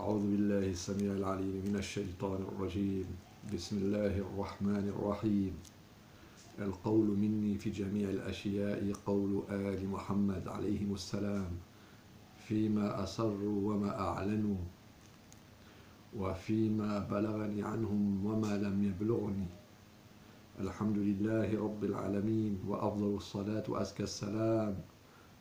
أعوذ بالله السميع العليم من الشيطان الرجيم. بسم الله الرحمن الرحيم. القول مني في جميع الأشياء قول آل محمد عليهم السلام، فيما أسروا وما أعلنوا، وفيما بلغني عنهم وما لم يبلغني. الحمد لله رب العالمين، وأفضل الصلاة وأزكى السلام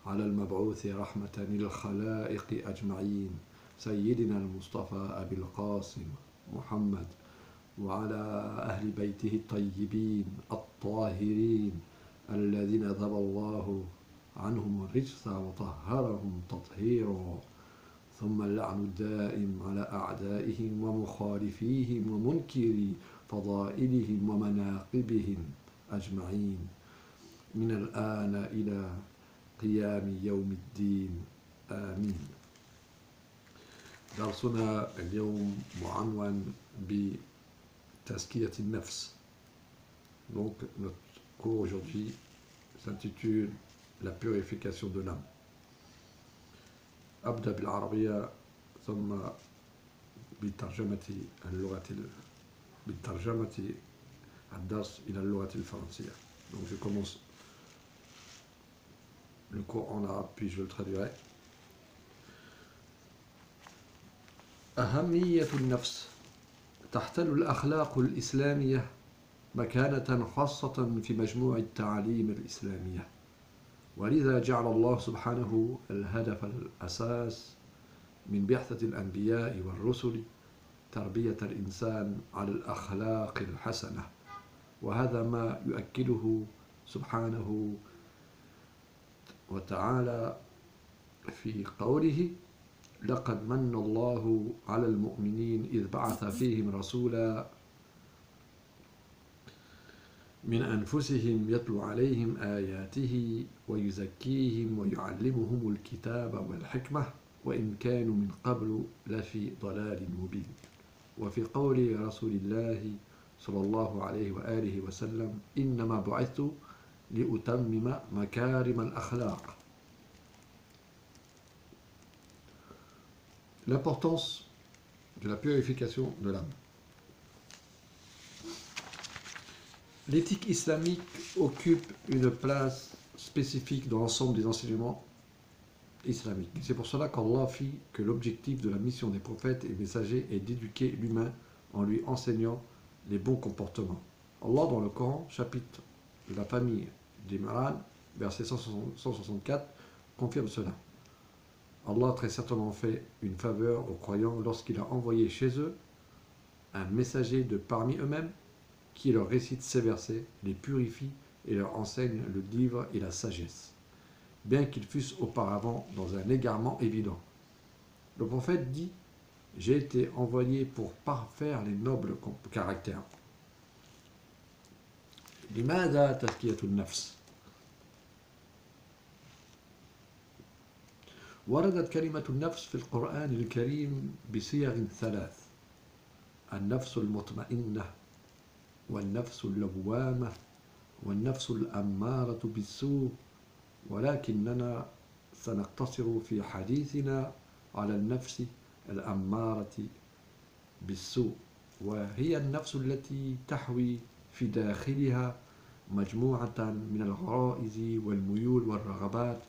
على المبعوث رحمة للخلائق أجمعين، سيدنا المصطفى أبي القاسم محمد، وعلى أهل بيته الطيبين الطاهرين الذين ذهب الله عنهم الرجس وطهرهم تطهيرا، ثم اللعن الدائم على أعدائهم ومخالفيهم ومنكري فضائلهم ومناقبهم أجمعين من الآن إلى قيام يوم الدين، آمين. درسنا اليوم معنون بتزكية النفس. Donc notre cours aujourd'hui s'intitule La purification de l'âme. أبدأ بالعربية ثم بالترجمة الدرس إلى اللغة الفرنسية. Donc je commence le cours en arabe puis je le traduirai. أهمية النفس. تحتل الأخلاق الإسلامية مكانة خاصة في مجموع التعاليم الإسلامية، ولذا جعل الله سبحانه الهدف الأساس من بعثة الأنبياء والرسل تربية الإنسان على الأخلاق الحسنة، وهذا ما يؤكده سبحانه وتعالى في قوله: لقد من الله على المؤمنين إذ بعث فيهم رسولا من أنفسهم يتلو عليهم آياته ويزكيهم ويعلمهم الكتاب والحكمة وإن كانوا من قبل لفي ضلال مبين. وفي قول رسول الله صلى الله عليه وآله وسلم: إنما بعثت لأتمم مكارم الأخلاق. L'importance de la purification de l'âme. L'éthique islamique occupe une place spécifique dans l'ensemble des enseignements islamiques. C'est pour cela qu'Allah fit que l'objectif de la mission des prophètes et messagers est d'éduquer l'humain en lui enseignant les bons comportements. Allah, dans le Coran, chapitre de la famille d'Imran, verset 164, confirme cela. Allah a très certainement fait une faveur aux croyants lorsqu'il a envoyé chez eux un messager de parmi eux-mêmes qui leur récite ces versets, les purifie et leur enseigne le livre et la sagesse, bien qu'ils fussent auparavant dans un égarement évident. Le prophète dit: j'ai été envoyé pour parfaire les nobles caractères. لماذا تزكية النفس؟ وردت كلمة النفس في القرآن الكريم بصيغ ثلاث: النفس المطمئنة، والنفس اللوامة، والنفس الأمارة بالسوء، ولكننا سنقتصر في حديثنا على النفس الأمارة بالسوء، وهي النفس التي تحوي في داخلها مجموعة من الغرائز والميول والرغبات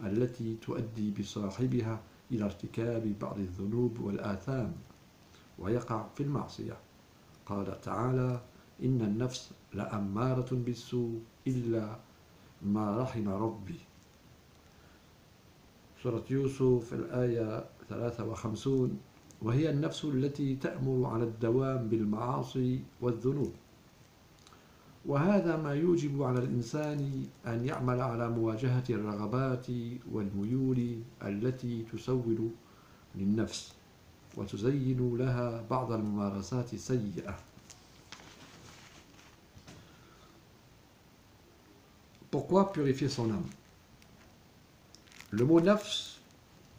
التي تؤدي بصاحبها إلى ارتكاب بعض الذنوب والآثام ويقع في المعصية. قال تعالى: إن النفس لأمارة بالسوء إلا ما رحم ربي. سورة يوسف الآية 53. وهي النفس التي تأمر على الدوام بالمعاصي والذنوب، وهذا ما يوجب على الإنسان أن يعمل على مواجهة الرغبات والميول التي تسول للنفس وتزين لها بعض الممارسات السيئة. Pourquoi purifier son âme? Le mot nafs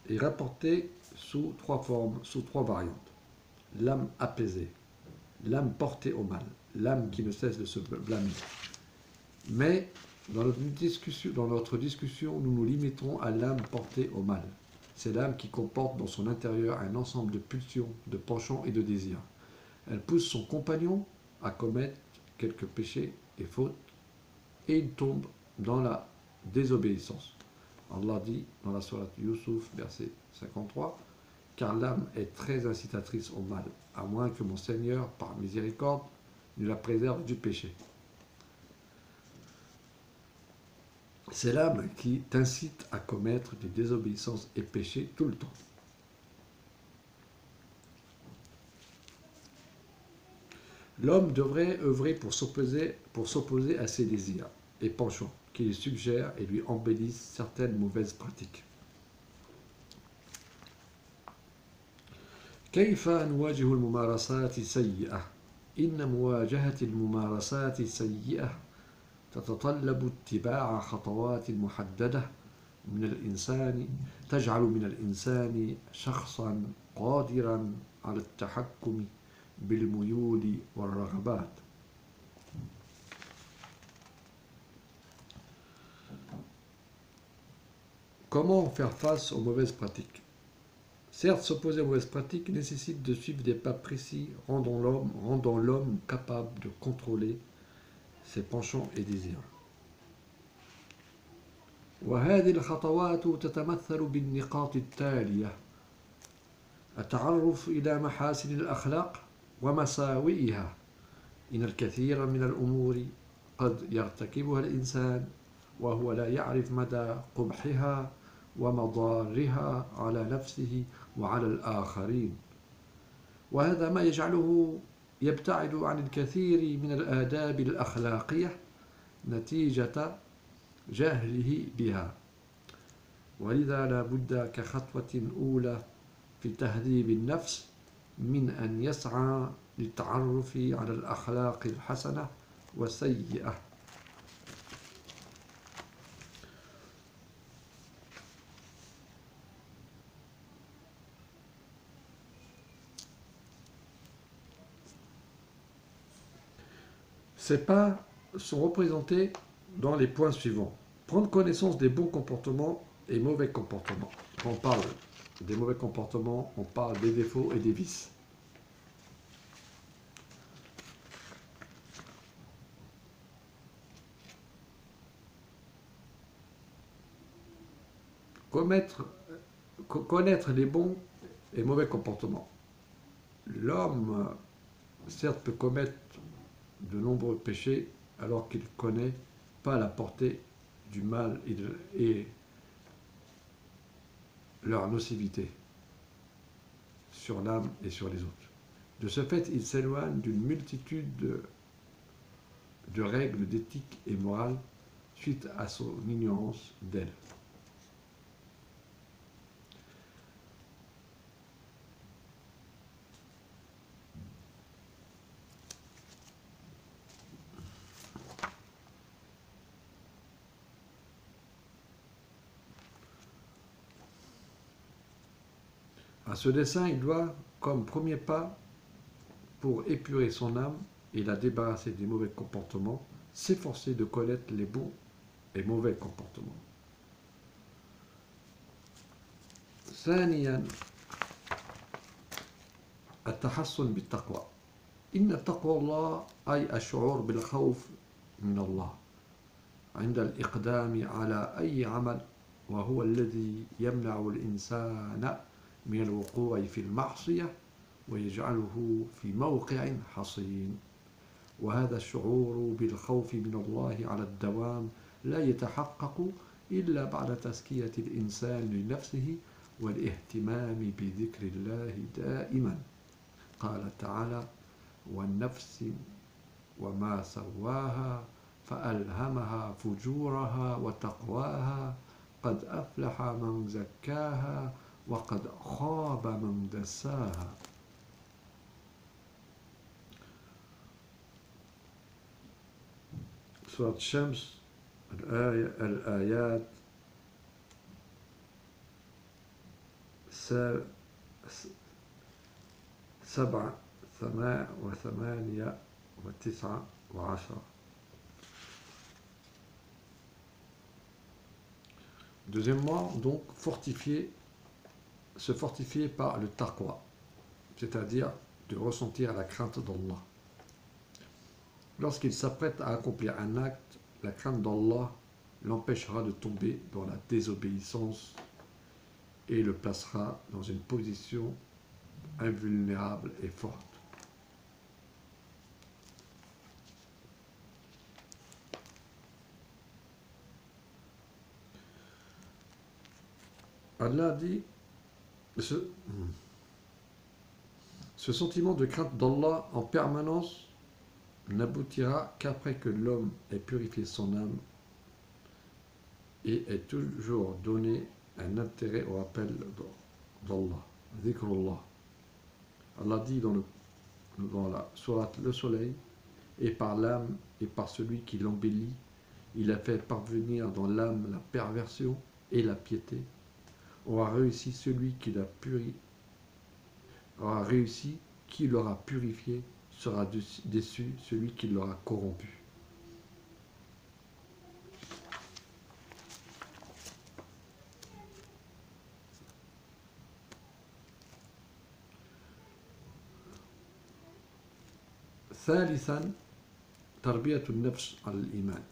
est rapporté sous trois formes, sous trois variantes. L'âme apaisée, l'âme portée au mal, l'âme qui ne cesse de se blâmer. Mais dans notre discussion, nous nous limiterons à l'âme portée au mal. C'est l'âme qui comporte dans son intérieur un ensemble de pulsions, de penchants et de désirs. Elle pousse son compagnon à commettre quelques péchés et fautes, et il tombe dans la désobéissance. Allah dit dans la sourate Yusuf, verset 53, car l'âme est très incitatrice au mal, à moins que mon Seigneur, par miséricorde, ne la préserve du péché. C'est l'âme qui t'incite à commettre des désobéissances et péchés tout le temps. L'homme devrait œuvrer pour s'opposer à ses désirs et penchants qui lui suggèrent et lui embellissent certaines mauvaises pratiques. كيف نواجه الممارسات السيئة؟ إن مواجهة الممارسات السيئة تتطلب اتباع خطوات محددة من الإنسان تجعل من الإنسان شخصا قادرا على التحكم بالميول والرغبات. Comment faire face aux mauvaises pratiques? Certes, s'opposer aux mauvaises pratiques nécessite de suivre des pas précis rendant l'homme capable de contrôler ses penchants et désirs. وهذه الخطوات تتمثل بالنقاط التالية: التعرف إلى محاسن الأخلاق ومساوئها. إن الكثير من الأمور قد يرتكبها الإنسان وهو لا يعرف مدى قبحها ومضارها على نفسه وعلى الآخرين، وهذا ما يجعله يبتعد عن الكثير من الآداب الأخلاقية نتيجة جهله بها. ولذا لا بد كخطوة أولى في تهذيب النفس من أن يسعى للتعرف على الأخلاق الحسنة والسيئة. Ces pas sont représentés dans les points suivants. Prendre connaissance des bons comportements et mauvais comportements. Quand on parle des mauvais comportements, on parle des défauts et des vices. Connaître les bons et mauvais comportements. L'homme, certes, peut commettre de nombreux péchés alors qu'il ne connaît pas la portée du mal et leur nocivité sur l'âme et sur les autres. De ce fait, il s'éloigne d'une multitude de règles d'éthique et morale suite à son ignorance d'elles. À ce dessein, il doit, comme premier pas pour épurer son âme et la débarrasser des mauvais comportements, s'efforcer de connaître les bons et mauvais comportements. ثانيا التحصن بالتقوى. إن تقوى الله أي الشعور بالخوف من الله عند الإقدام على أي عمل، وهو الذي يمنع الإنسان من الوقوع في المعصية ويجعله في موقع حصين. وهذا الشعور بالخوف من الله على الدوام لا يتحقق إلا بعد تزكية الإنسان لنفسه والاهتمام بذكر الله دائما. قال تعالى: والنفس وما سواها فألهمها فجورها وتقواها قد أفلح من زكاها وقد خاب من دساها. سورة الشمس الآيات 7 و8 و9 و10. Deuxièmement, donc, fortifier se fortifier par le taqwa, c'est-à-dire de ressentir la crainte d'Allah. Lorsqu'il s'apprête à accomplir un acte, la crainte d'Allah l'empêchera de tomber dans la désobéissance et le placera dans une position invulnérable et forte. Allah dit, ce sentiment de crainte d'Allah en permanence n'aboutira qu'après que l'homme ait purifié son âme et ait toujours donné un intérêt au appel d'Allah, dhikrullah. Allah dit dans la sourate Le Soleil, et par l'âme et par celui qui l'embellit, il a fait parvenir dans l'âme la perversion et la piété. Aura réussi celui qui l'a aura réussi qui l'aura purifié, sera déçu celui qui l'aura corrompu. ثالثا تربية النفس على الإيمان.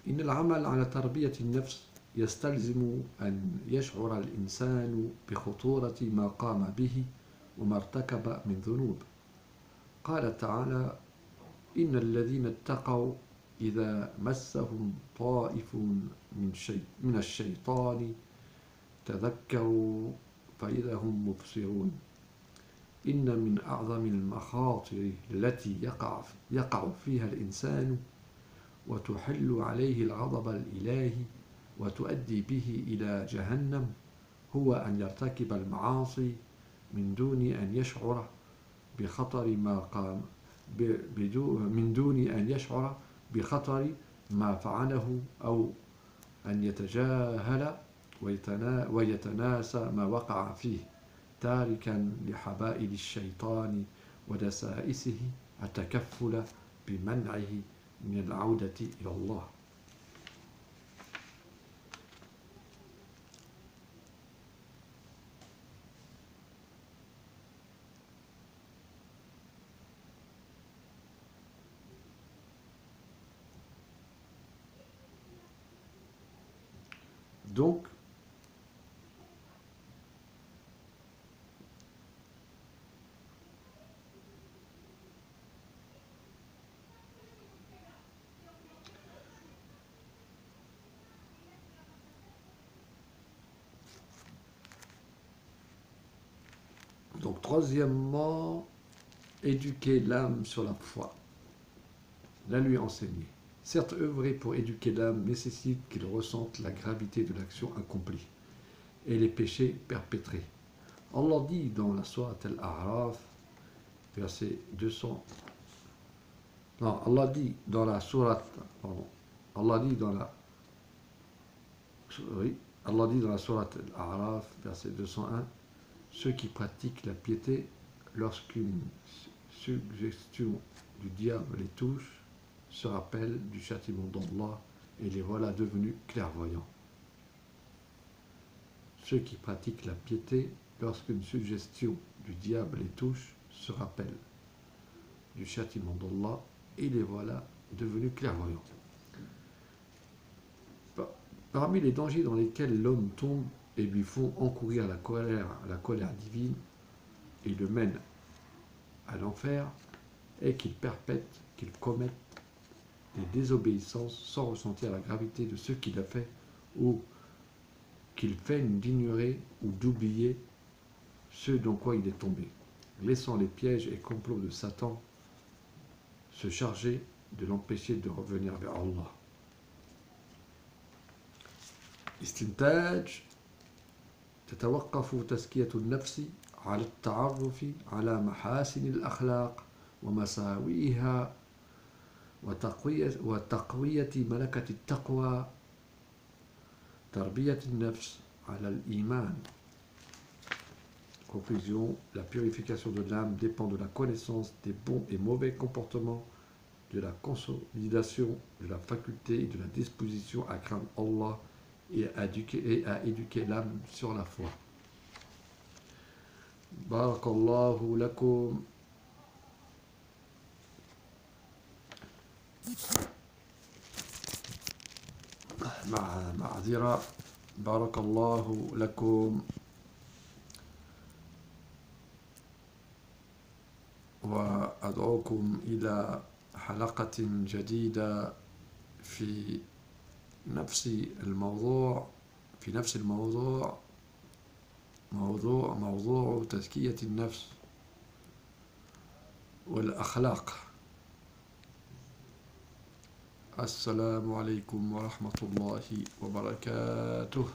إن العمل على تربية النفس يستلزم أن يشعر الإنسان بخطورة ما قام به وما ارتكب من ذنوب. قال تعالى: إن الذين اتقوا إذا مسهم طائف من الشيطان تذكروا فإذا هم مبصرون. إن من أعظم المخاطر التي يقع فيها الإنسان وتحل عليه الغضب الإلهي وتؤدي به إلى جهنم هو أن يرتكب المعاصي من دون أن يشعر بخطر ما قام من دون أن يشعر بخطر ما فعله أو أن يتجاهل ويتناسى ما وقع فيه تاركا لحبائل الشيطان ودسائسه التكفل بمنعه من العودة إلى الله. Donc, troisièmement, éduquer l'âme sur la foi, la lui enseigner. Certes, œuvrer pour éduquer l'âme nécessite qu'il ressente la gravité de l'action accomplie et les péchés perpétrés. Allah dit dans la sourate Al-A'raf, verset 200. Non, Allah dit dans la sourate, pardon, Allah dit dans la sourate Al-A'raf, verset 201, ceux qui pratiquent la piété lorsqu'une suggestion du diable les touche se rappellent du châtiment d'Allah et les voilà devenus clairvoyants. Ceux qui pratiquent la piété lorsqu'une suggestion du diable les touche se rappellent du châtiment d'Allah et les voilà devenus clairvoyants. Parmi les dangers dans lesquels l'homme tombe et lui font encourir la colère divine et le mène à l'enfer, est qu'il commette des désobéissances sans ressentir la gravité de ce qu'il a fait ou qu'il feine d'ignorer ou d'oublier ce dans quoi il est tombé, laissant les pièges et complots de Satan se charger de l'empêcher de revenir vers Allah. استنتاج: تتوقف تزكية النفس على التعرف على محاسن الأخلاق ومساوئها وتقوية ملكة التقوى تربية النفس على الإيمان. Conclusion: la purification de l'âme dépend de la connaissance des bons et mauvais comportements, de la consolidation de la faculté et de la disposition à craindre Allah et à éduquer l'âme sur la foi. بارك الله لكم. معذرة. بارك الله لكم، وأدعوكم إلى حلقة جديدة في نفس الموضوع موضوع تزكية النفس والأخلاق. السلام عليكم ورحمة الله وبركاته.